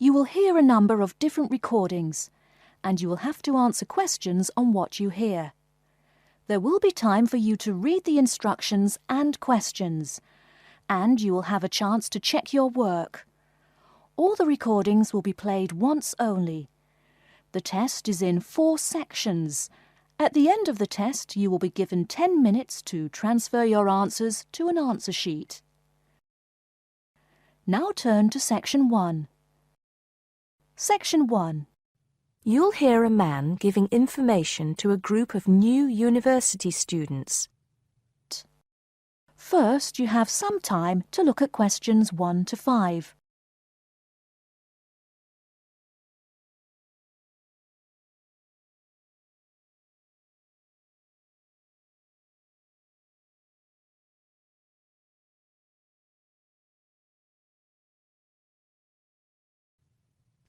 You will hear a number of different recordings, and you will have to answer questions on what you hear. There will be time for you to read the instructions and questions, and you will have a chance to check your work. All the recordings will be played once only. The test is in 4 sections. At the end of the test, you will be given 10 minutes to transfer your answers to an answer sheet. Now turn to Section 1. Section 1. You'll hear a man giving information to a group of new university students. First, you have some time to look at questions 1 to 5.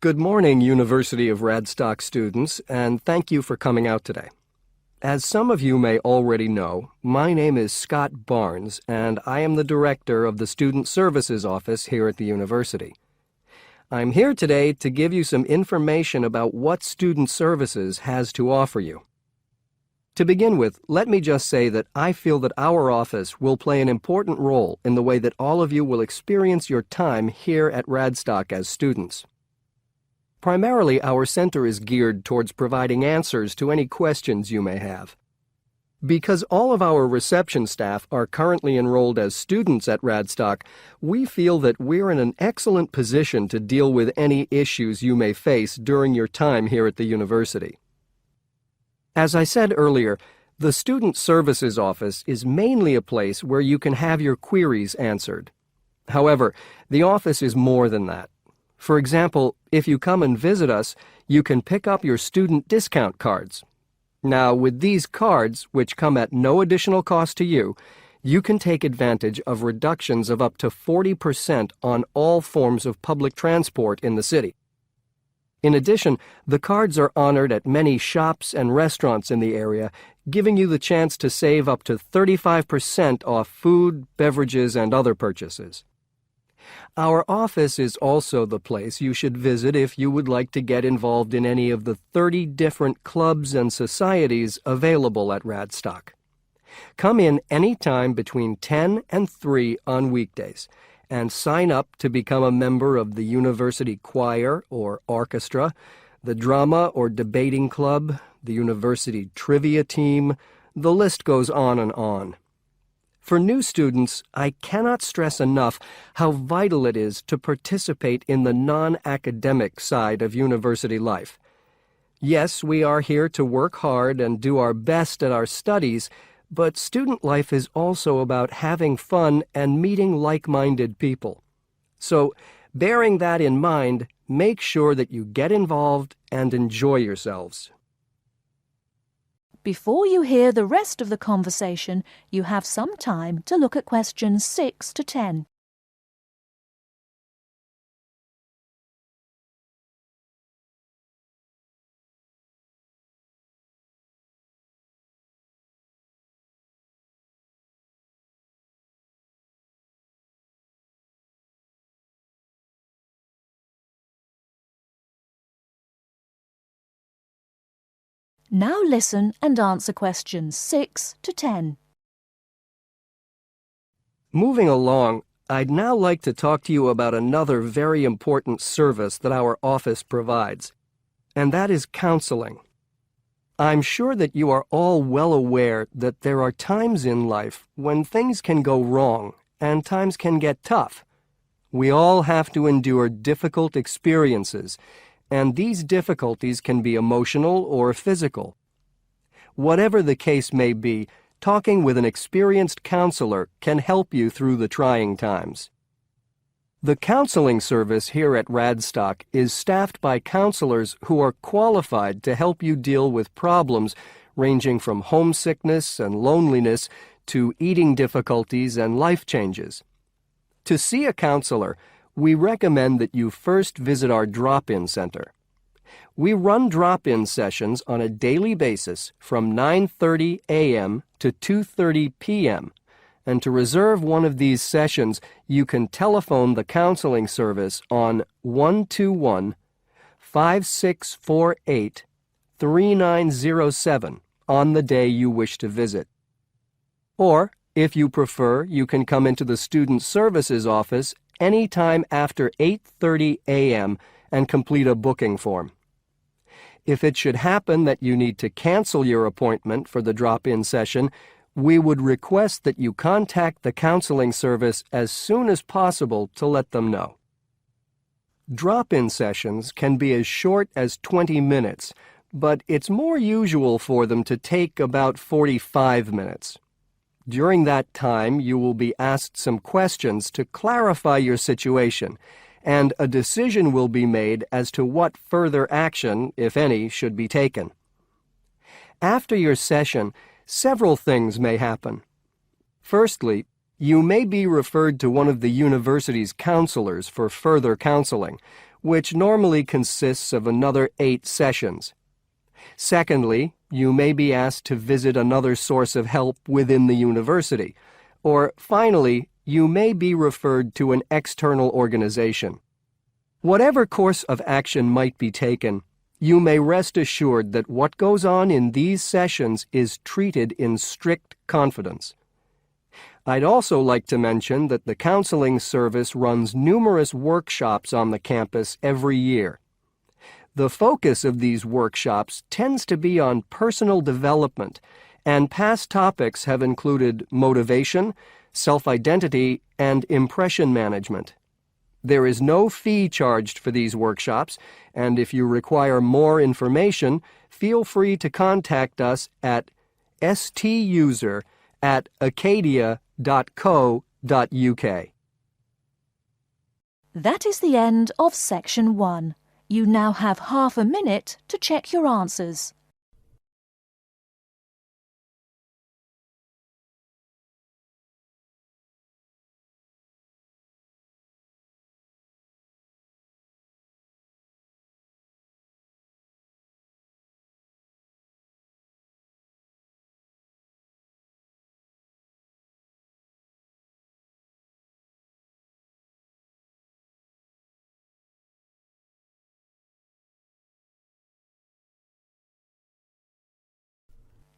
Good morning, University of Radstock students, and thank you for coming out today. As some of you may already know, my name is Scott Barnes, and I am the director of the Student Services Office here at the university. I'm here today to give you some information about what Student Services has to offer you. To begin with, let me just say that I feel that our office will play an important role in the way that all of you will experience your time here at Radstock as students. Primarily, our center is geared towards providing answers to any questions you may have. Because all of our reception staff are currently enrolled as students at Radstock, we feel that we're in an excellent position to deal with any issues you may face during your time here at the university. As I said earlier, the Student Services Office is mainly a place where you can have your queries answered. However, the office is more than that. For example, if you come and visit us, you can pick up your student discount cards. Now, with these cards, which come at no additional cost to you, you can take advantage of reductions of up to 40% on all forms of public transport in the city. In addition, the cards are honored at many shops and restaurants in the area, giving you the chance to save up to 35% off food, beverages, and other purchases. Our office is also the place you should visit if you would like to get involved in any of the 30 different clubs and societies available at Radstock. Come in any time between 10 and 3 on weekdays and sign up to become a member of the university choir or orchestra, the drama or debating club, the university trivia team. The list goes on and on. For new students, I cannot stress enough how vital it is to participate in the non-academic side of university life. Yes, we are here to work hard and do our best at our studies, but student life is also about having fun and meeting like-minded people. So, bearing that in mind, make sure that you get involved and enjoy yourselves. Before you hear the rest of the conversation, you have some time to look at questions 6 to 10. Now listen and answer questions 6 to 10. Moving along, I'd now like to talk to you about another very important service that our office provides, and that is counseling. I'm sure that you are all well aware that there are times in life when things can go wrong and times can get tough. We all have to endure difficult experiences, and these difficulties can be emotional or physical. Whatever the case may be, talking with an experienced counselor can help you through the trying times. The counseling service here at Radstock is staffed by counselors who are qualified to help you deal with problems ranging from homesickness and loneliness to eating difficulties and life changes. To see a counselor, we recommend that you first visit our drop-in center. We run drop-in sessions on a daily basis from 9:30 a.m. to 2:30 p.m., and to reserve one of these sessions, you can telephone the counseling service on 121-5648-3907 on the day you wish to visit. Or, if you prefer, you can come into the Student Services office anytime after 8:30 a.m. and complete a booking form. If it should happen that you need to cancel your appointment for the drop-in session, we would request that you contact the counseling service as soon as possible to let them know. Drop-in sessions can be as short as 20 minutes, but it's more usual for them to take about 45 minutes. During that time, you will be asked some questions to clarify your situation, and a decision will be made as to what further action, if any, should be taken. After your session, several things may happen. Firstly, you may be referred to one of the university's counselors for further counseling, which normally consists of another 8 sessions. Secondly, you may be asked to visit another source of help within the university. Or finally, you may be referred to an external organization. Whatever course of action might be taken, you may rest assured that what goes on in these sessions is treated in strict confidence. I'd also like to mention that the counseling service runs numerous workshops on the campus every year. The focus of these workshops tends to be on personal development, and past topics have included motivation, self-identity, and impression management. There is no fee charged for these workshops, and if you require more information, feel free to contact us at stuser@acadia.co.uk. That is the end of Section 1. You now have half a minute to check your answers.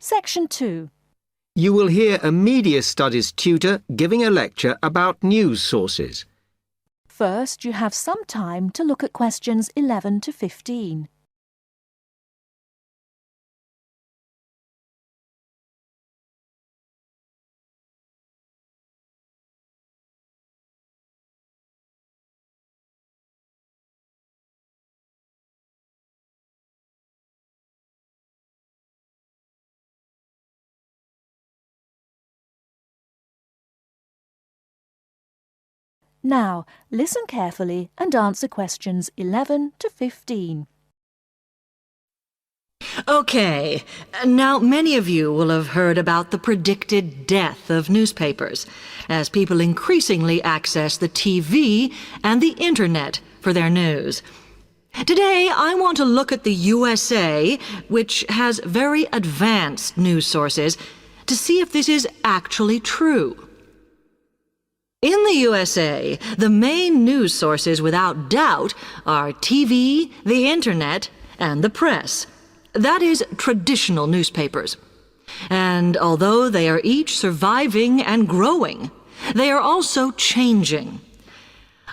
Section 2. You will hear a media studies tutor giving a lecture about news sources. First, you have some time to look at questions 11 to 15. Now, listen carefully and answer questions 11 to 15. Okay, now many of you will have heard about the predicted death of newspapers, as people increasingly access the TV and the Internet for their news. Today, I want to look at the USA, which has very advanced news sources, to see if this is actually true. In the USA, the main news sources without doubt are TV, the Internet, and the press. That is, traditional newspapers. And although they are each surviving and growing, they are also changing.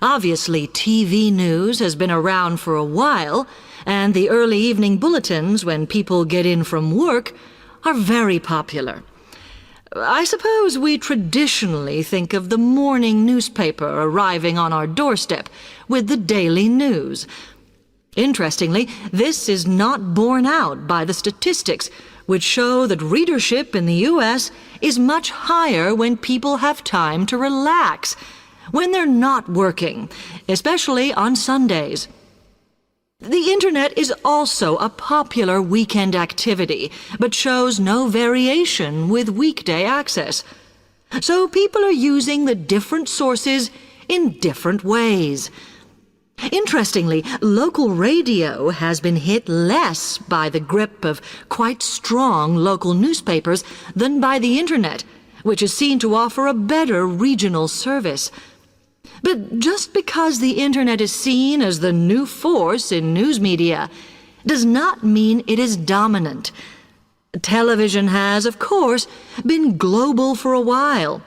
Obviously, TV news has been around for a while, and the early evening bulletins, when people get in from work, are very popular. I suppose we traditionally think of the morning newspaper arriving on our doorstep with the daily news. Interestingly, this is not borne out by the statistics, which show that readership in the U.S. is much higher when people have time to relax, when they're not working, especially on Sundays. The Internet is also a popular weekend activity, but shows no variation with weekday access. So people are using the different sources in different ways. Interestingly, local radio has been hit less by the grip of quite strong local newspapers than by the Internet, which is seen to offer a better regional service. But just because the Internet is seen as the new force in news media does not mean it is dominant. Television has, of course, been global for a while.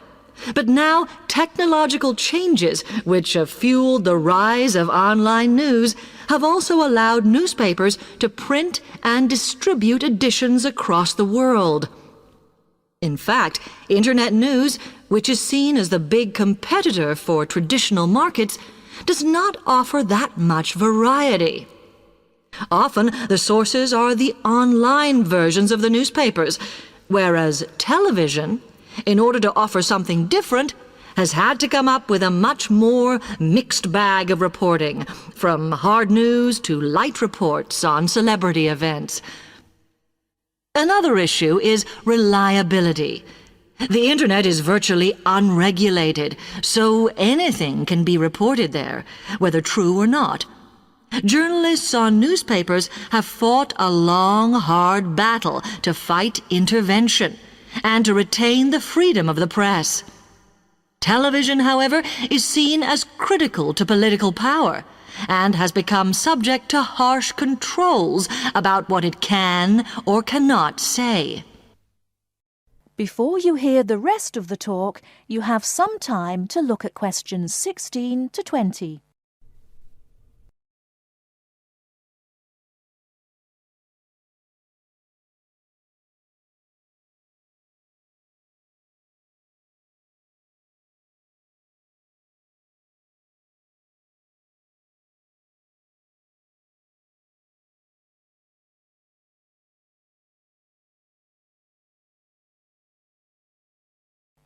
But now technological changes, which have fueled the rise of online news, have also allowed newspapers to print and distribute editions across the world. In fact, Internet news, which is seen as the big competitor for traditional markets, does not offer that much variety. Often, the sources are the online versions of the newspapers, whereas television, in order to offer something different, has had to come up with a much more mixed bag of reporting, from hard news to light reports on celebrity events. Another issue is reliability. The Internet is virtually unregulated, so anything can be reported there, whether true or not. Journalists on newspapers have fought a long, hard battle to fight intervention and to retain the freedom of the press. Television, however, is seen as critical to political power and has become subject to harsh controls about what it can or cannot say. Before you hear the rest of the talk, you have some time to look at questions 16 to 20.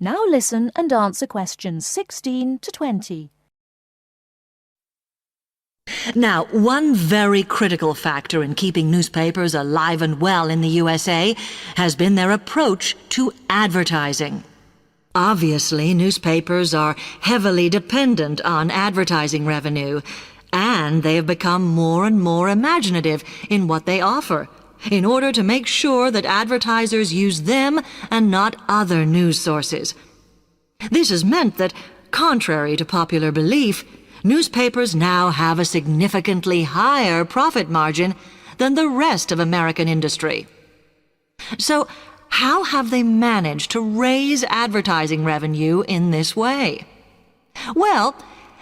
Now listen and answer questions 16 to 20. Now, one very critical factor in keeping newspapers alive and well in the USA has been their approach to advertising. Obviously, newspapers are heavily dependent on advertising revenue, and they have become more and more imaginative in what they offer, in order to make sure that advertisers use them and not other news sources. This has meant that, contrary to popular belief, newspapers now have a significantly higher profit margin than the rest of American industry. So, how have they managed to raise advertising revenue in this way? Well,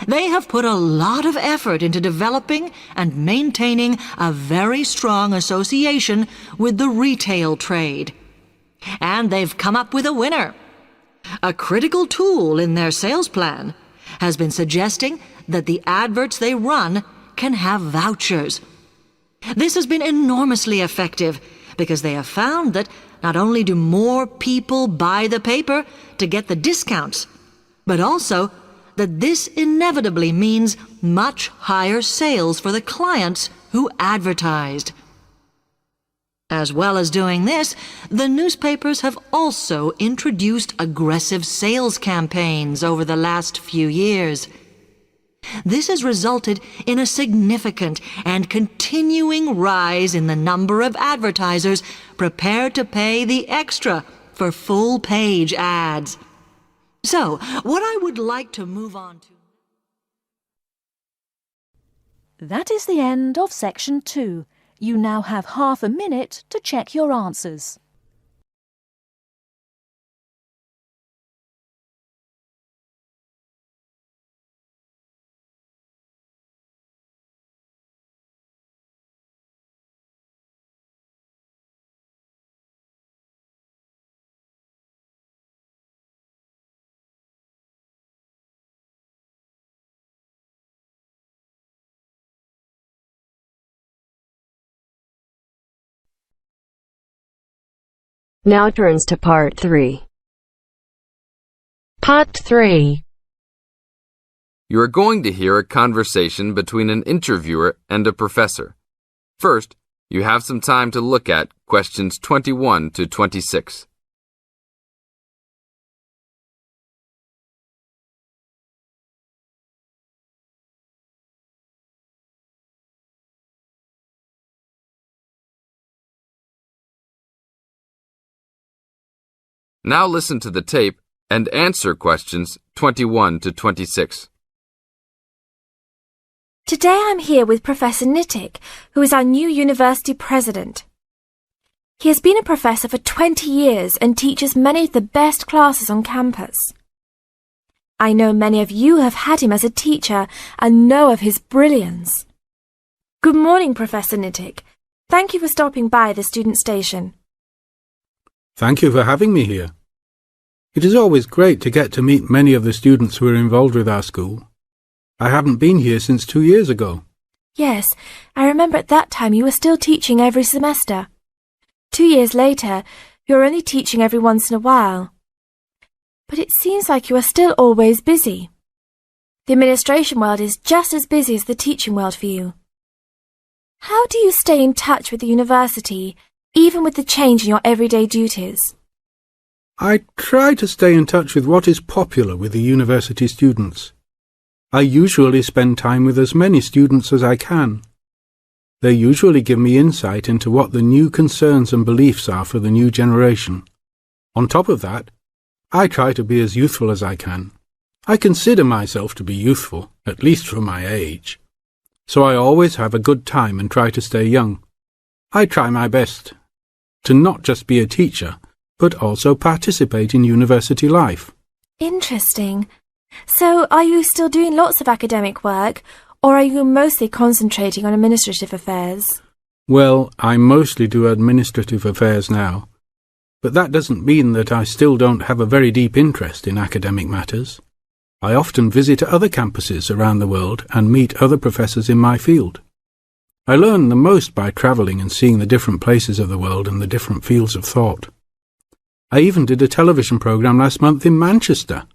they have put a lot of effort into developing and maintaining a very strong association with the retail trade. And they've come up with a winner. A critical tool in their sales plan has been suggesting that the adverts they run can have vouchers. This has been enormously effective because they have found that not only do more people buy the paper to get the discounts, but also that this inevitably means much higher sales for the clients who advertised. As well as doing this, the newspapers have also introduced aggressive sales campaigns over the last few years. This has resulted in a significant and continuing rise in the number of advertisers prepared to pay the extra for full-page ads. So, what I would like to move on to... That is the end of section 2. You now have half a minute to check your answers. Now turns to Part 3. Part 3. You are going to hear a conversation between an interviewer and a professor. First, you have some time to look at questions 21 to 26. Now listen to the tape and answer questions 21 to 26. Today I'm here with Professor Nittick, who is our new university president. He has been a professor for 20 years and teaches many of the best classes on campus. I know many of you have had him as a teacher and know of his brilliance. Good morning, Professor Nittick. Thank you for stopping by the student station. Thank you for having me here. It is always great to get to meet many of the students who are involved with our school. I haven't been here since 2 years ago. Yes, I remember at that time you were still teaching every semester. 2 years later, you're only teaching every once in a while. But it seems like you are still always busy. The administration world is just as busy as the teaching world for you. How do you stay in touch with the university, even with the change in your everyday duties? I try to stay in touch with what is popular with the university students. I usually spend time with as many students as I can. They usually give me insight into what the new concerns and beliefs are for the new generation. On top of that, I try to be as youthful as I can. I consider myself to be youthful, at least for my age. So I always have a good time and try to stay young. I try my best to not just be a teacher, but also participate in university life. Interesting. So, are you still doing lots of academic work, or are you mostly concentrating on administrative affairs? Well, I mostly do administrative affairs now, but that doesn't mean that I still don't have a very deep interest in academic matters. I often visit other campuses around the world and meet other professors in my field. I learn the most by travelling and seeing the different places of the world and the different fields of thought. I even did a television programme last month in Manchester.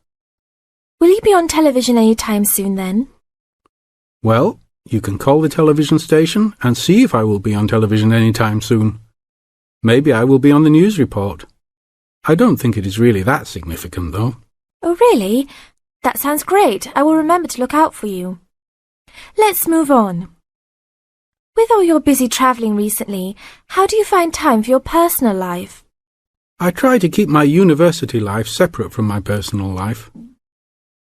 Will you be on television any time soon then? Well, you can call the television station and see if I will be on television any time soon. Maybe I will be on the news report. I don't think it is really that significant, though. Oh, really? That sounds great. I will remember to look out for you. Let's move on. With all your busy travelling recently, how do you find time for your personal life? I try to keep my university life separate from my personal life.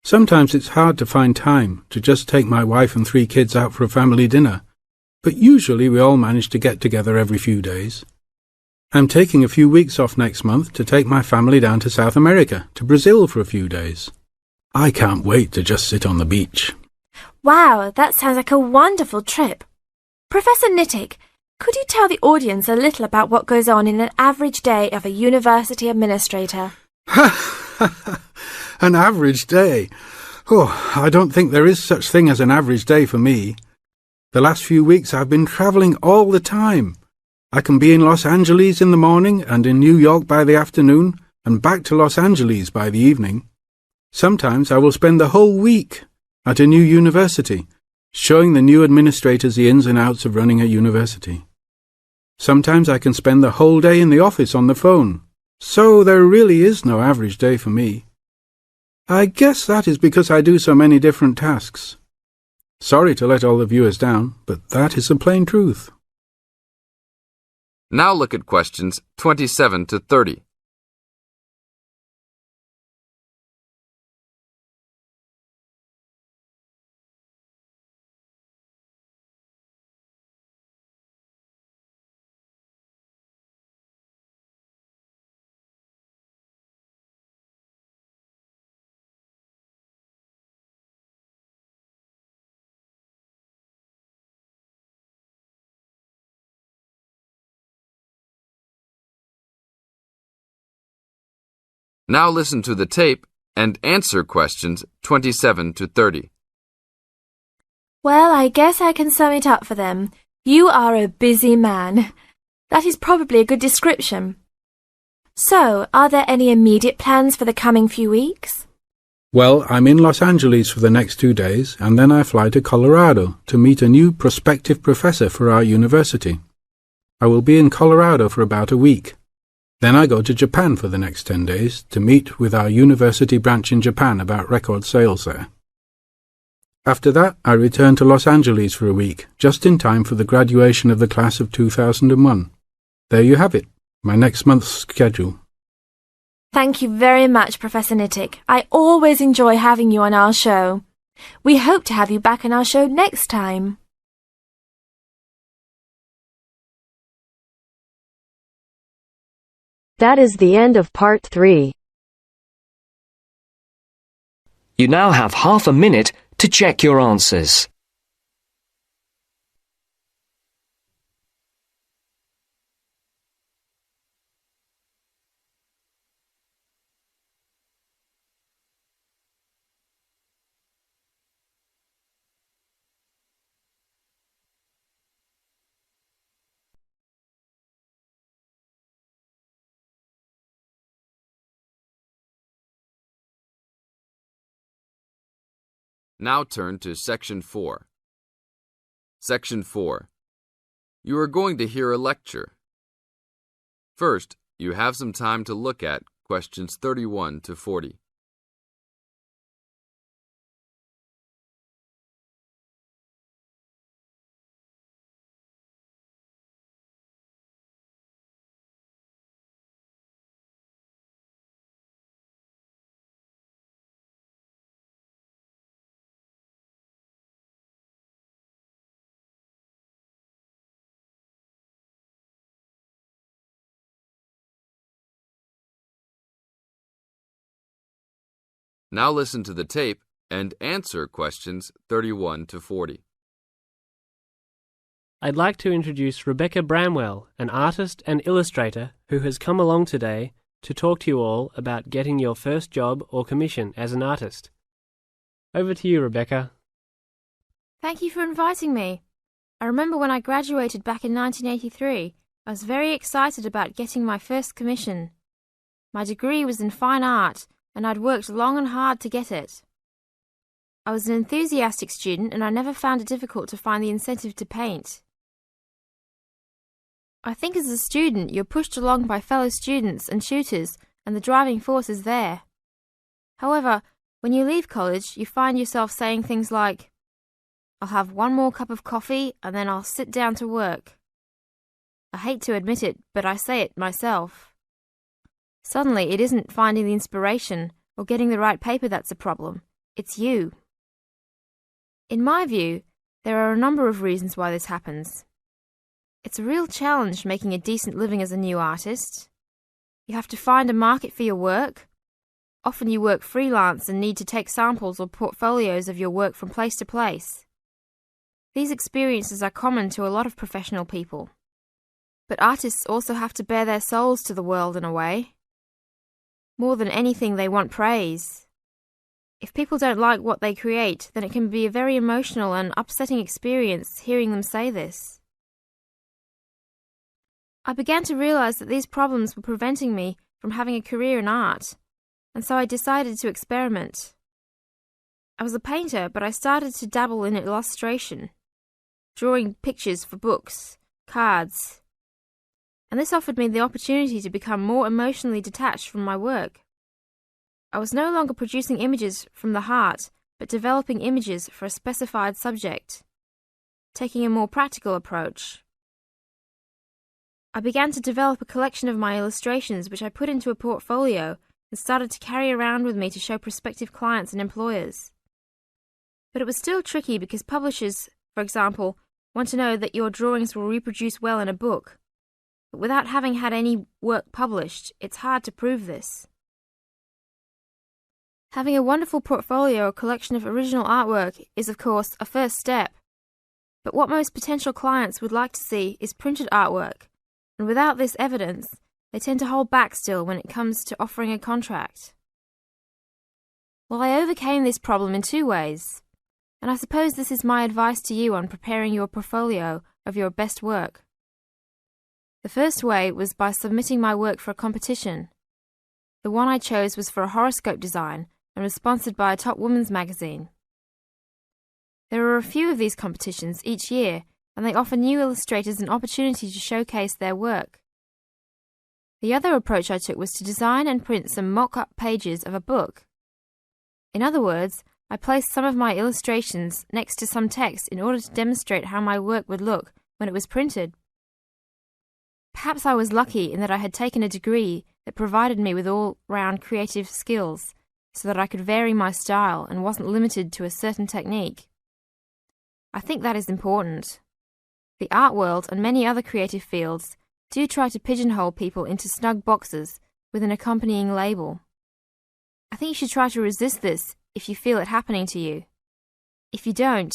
Sometimes it's hard to find time to just take my wife and 3 kids out for a family dinner, but usually we all manage to get together every few days. I'm taking a few weeks off next month to take my family down to South America, to Brazil for a few days. I can't wait to just sit on the beach. Wow, that sounds like a wonderful trip. Professor Nittick, could you tell the audience a little about what goes on in an average day of a university administrator? An average day? Oh, I don't think there is such thing as an average day for me. The last few weeks I've been travelling all the time. I can be in Los Angeles in the morning and in New York by the afternoon and back to Los Angeles by the evening. Sometimes I will spend the whole week at a new university, showing the new administrators the ins and outs of running a university. Sometimes I can spend the whole day in the office on the phone. So there really is no average day for me. I guess that is because I do so many different tasks. Sorry to let all the viewers down, but that is the plain truth. Now look at questions 27 to 30. Now listen to the tape and answer questions 27 to 30. Well, I guess I can sum it up for them. You are a busy man. That is probably a good description. So, are there any immediate plans for the coming few weeks? Well, I'm in Los Angeles for the next 2 days, and then I fly to Colorado to meet a new prospective professor for our university. I will be in Colorado for about a week. Then I go to Japan for the next 10 days to meet with our university branch in Japan about record sales there. After that, I return to Los Angeles for a week, just in time for the graduation of the class of 2001. There you have it, my next month's schedule. Thank you very much, Professor Nittick. I always enjoy having you on our show. We hope to have you back on our show next time. That is the end of part 3. You now have half a minute to check your answers. Now turn to Section 4. Section 4. You are going to hear a lecture. First, you have some time to look at questions 31 to 40. Now listen to the tape and answer questions 31 to 40. I'd like to introduce Rebecca Bramwell, an artist and illustrator who has come along today to talk to you all about getting your first job or commission as an artist. Over to you, Rebecca. Thank you for inviting me. I remember when I graduated back in 1983, I was very excited about getting my first commission. My degree was in fine art, and I'd worked long and hard to get it. I was an enthusiastic student, and I never found it difficult to find the incentive to paint. I think as a student you're pushed along by fellow students and tutors, and the driving force is there. However, when you leave college, you find yourself saying things like, "I'll have one more cup of coffee, and then I'll sit down to work." I hate to admit it, but I say it myself. Suddenly, it isn't finding the inspiration or getting the right paper that's a problem. It's you. In my view, there are a number of reasons why this happens. It's a real challenge making a decent living as a new artist. You have to find a market for your work. Often you work freelance and need to take samples or portfolios of your work from place to place. These experiences are common to a lot of professional people. But artists also have to bare their souls to the world in a way. More than anything, they want praise. If people don't like what they create, then it can be a very emotional and upsetting experience hearing them say this. I began to realize that these problems were preventing me from having a career in art, and so I decided to experiment. I was a painter, but I started to dabble in illustration, drawing pictures for books, cards, and this offered me the opportunity to become more emotionally detached from my work. I was no longer producing images from the heart, but developing images for a specified subject, taking a more practical approach. I began to develop a collection of my illustrations which I put into a portfolio and started to carry around with me to show prospective clients and employers. But it was still tricky because publishers, for example, want to know that your drawings will reproduce well in a book. But without having had any work published, it's hard to prove this. Having a wonderful portfolio or collection of original artwork is, of course, a first step. But what most potential clients would like to see is printed artwork, and without this evidence, they tend to hold back still when it comes to offering a contract. Well, I overcame this problem in 2 ways, and I suppose this is my advice to you on preparing your portfolio of your best work. The first way was by submitting my work for a competition. The one I chose was for a horoscope design and was sponsored by a top women's magazine. There are a few of these competitions each year, and they offer new illustrators an opportunity to showcase their work. The other approach I took was to design and print some mock-up pages of a book. In other words, I placed some of my illustrations next to some text in order to demonstrate how my work would look when it was printed. Perhaps I was lucky in that I had taken a degree that provided me with all-round creative skills, so that I could vary my style and wasn't limited to a certain technique. I think that is important. The art world and many other creative fields do try to pigeonhole people into snug boxes with an accompanying label. I think you should try to resist this if you feel it happening to you. If you don't,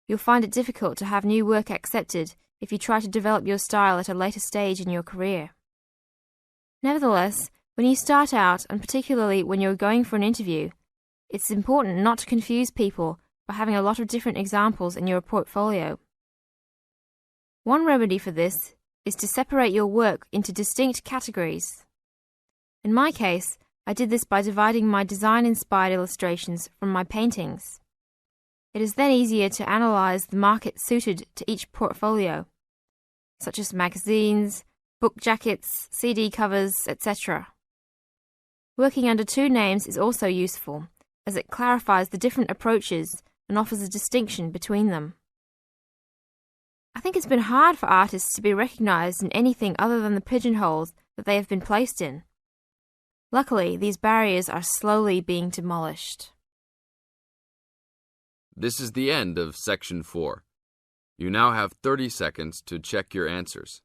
you'll find it difficult to have new work accepted if you try to develop your style at a later stage in your career. Nevertheless, when you start out, and particularly when you're going for an interview, it's important not to confuse people by having a lot of different examples in your portfolio. One remedy for this is to separate your work into distinct categories. In my case, I did this by dividing my design-inspired illustrations from my paintings. It is then easier to analyze the market suited to each portfolio, such as magazines, book jackets, CD covers, etc. Working under two names is also useful, as it clarifies the different approaches and offers a distinction between them. I think it's been hard for artists to be recognized in anything other than the pigeonholes that they have been placed in. Luckily, these barriers are slowly being demolished. This is the end of Section 4. You now have 30 seconds to check your answers.